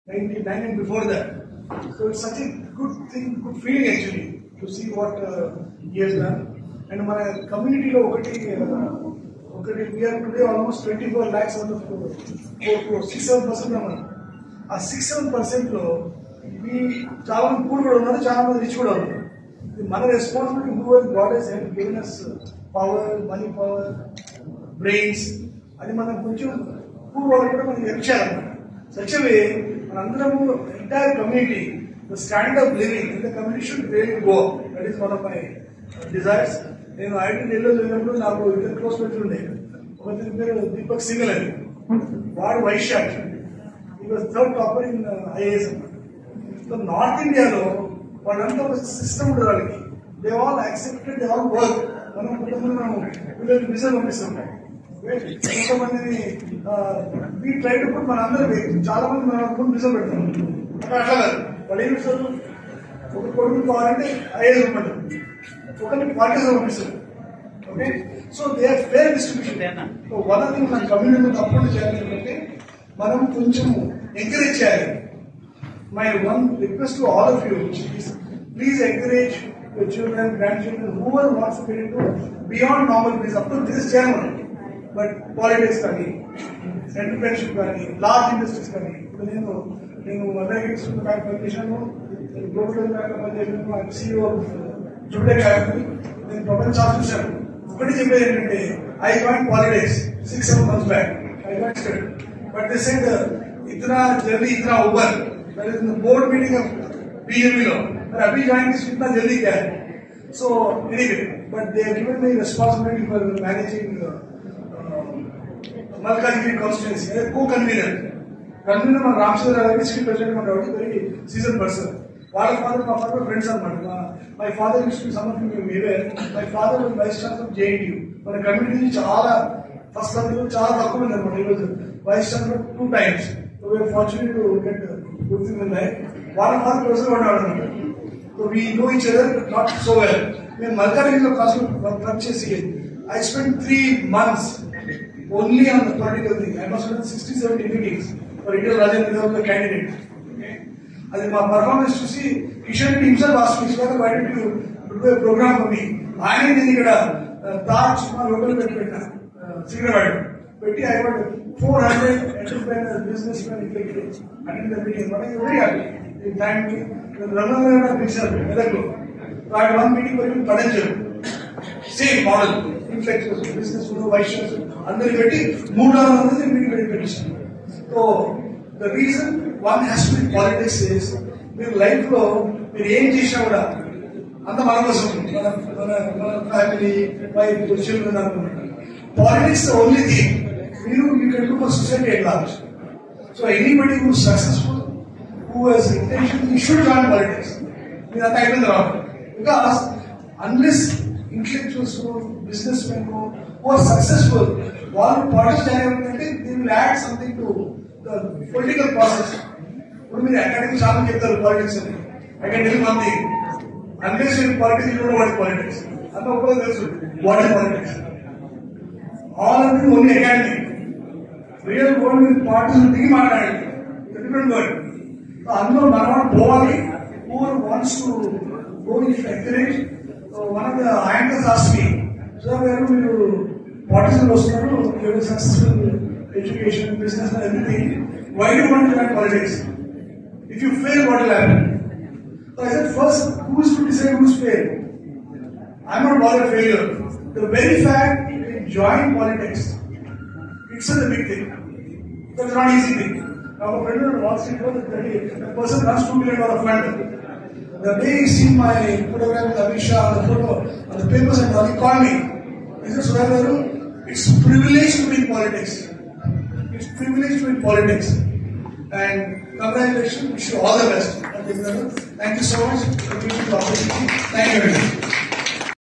99 and before that. So it's such a good thing, good feeling actually to see what he has done. And my community lo okati we are today almost 24 lakhs out of 4 crores, 6-7% ఆ 6-7% లో we చాలా poor కూడా ఉన్నారు, చాలా మంది rich కూడా ఉన్నారు. మన responsibility whoever God has given us power, money power, brains, అది మనం కొంచెం పూర్ వాళ్ళు కూడా మనకి హెల్ప్ చేయాలన్నమాట. Such a way మనందరము entire community, the standard of living in the community should really go up. That is one of my desires. నేను IT ఢిల్లీలో వెళ్ళినప్పుడు నాకు ఇద్దరు క్లోజ్ ఫ్రెండ్స్ ఉండే. ఒకరి పేరు దీపక్ సింగల్ అని, వాడు వైశ్యాక్, he was third topper in IAS అన్నమాట. సో నార్త్ ఇండియాలో వాళ్ళంతా ఒక సిస్టమ్ ఉంటుంది వాళ్ళకి. They all accepted, they all work. మనం కొంతమంది మనం పిల్లలకి విజన్ పంపిస్తుంటాం, కొంతమందిని వీ ట్రై టు పుట్ మన అందరూ చాలా మంది మనం విజన్ పెడతాం. అట్లా కాదు, వాళ్ళు ఏం చేస్తారు, ఒక కొడుకు కావాలంటే ఐఏఎస్ అనమాట, ఒకరిని పార్టీస్ పంపిస్తారు. Okay, so they are fair distribution. So one of thing మన కమ్యూనిటీ తప్పకుండా చేయాలి ఏంటంటే మనం కొంచెం ఎంకరేజ్ చేయాలి. My one request to all of you is please encourage your children, grandchildren, whoever wants to get into beyond normal business, up to this channel, but politics కానీ, entrepreneurship కానీ, large industries కానీ. ఇప్పుడు నేను America institute of పనిచేసాను, నేను global పనిచేసాను, CEO జూడే factory. నేను ప్రపంచాలు చూశాను. ఒకటి చెప్పేది ఏంటంటే I joined politics 6-7 months back. I got scared, but they said इतना जल्दी इतना ऊपर, that is in the board meeting of BJP law, but अभी join this इतना जल्दी क्या है. So anyway, but they have given me responsibility for managing Malkajgiri constituency. I co-convener. Convener మన రామచంద్ర గారి డిస్ట్రిక్ట్ ప్రెసిడెంట్ మన వెరీ సీజన్ పర్సన్. వాళ్ళ father మా ఫాదర్ ఫ్రెండ్స్ అనమాట. My father used to some of you where. My father was vice chancellor of JNTU. మన కమ్యూనిటీ చాలా first level చాలా తక్కువ ఉంది అనమాట. ఈ రోజు vice chancellor 2 times. So we are fortunate to get good things in life. One of our closer one. So we know each other not so well. When Malkajgiri purchase, I spent 3 months only on the political thing. I must have done 60-70 meetings for Ital Rajendra, the candidate. Okay, and my performance to see Kishan himself asked me, "Sir, why did you do a program for me?" I am in the Taj local petna Sigravad. But I got 400 entrepreneurs, businessmen, executives attended the meeting. But I was very happy. They thanked me. The Ranganagara picture, Medaklo. So I had one meeting with Patanjali. Same model. Inflections, business, Vaishyas, under the meeting, moved on another meeting very petition. So the reason one has to be in politics is, your life flow, your aim chesina kuda anta mana kosam, mana family, wife, children anukunta. Politics is the only thing you can do for society at large. So anybody who is successful, who has intention, he should join politics. Because unless intellectuals, businessmen who are successful, while politics they will add something to the political process. Academic politics. I can tell you one thing. Unless you are in politics, you don't know what is politics. What is politics? All of them only academic. Real world with parties and thinking about it. It's a different world. So, Andro Manavan Bovali, who wants to go in encourage. So, one of the anchors asked me, "Sir, where do you parties and you have a successful education, business, and everything. Why do you want to join politics? If you fail, what will happen?" So I said, first, who is to decide who's failed? I'm not about a failure. The very fact you join politics, it's a big thing. It's not an easy thing. Now, a friend of Wall Street knows that a person runs $2 million fund. The day he seen my photograph with Amit Shah on the photo, on the papers and all, he called me. He said, "Suraj, it's privileged to be in politics. It's privileged to be in politics. And congratulations, wish you all the best." Thank you so much for giving me the opportunity. Thank you very much.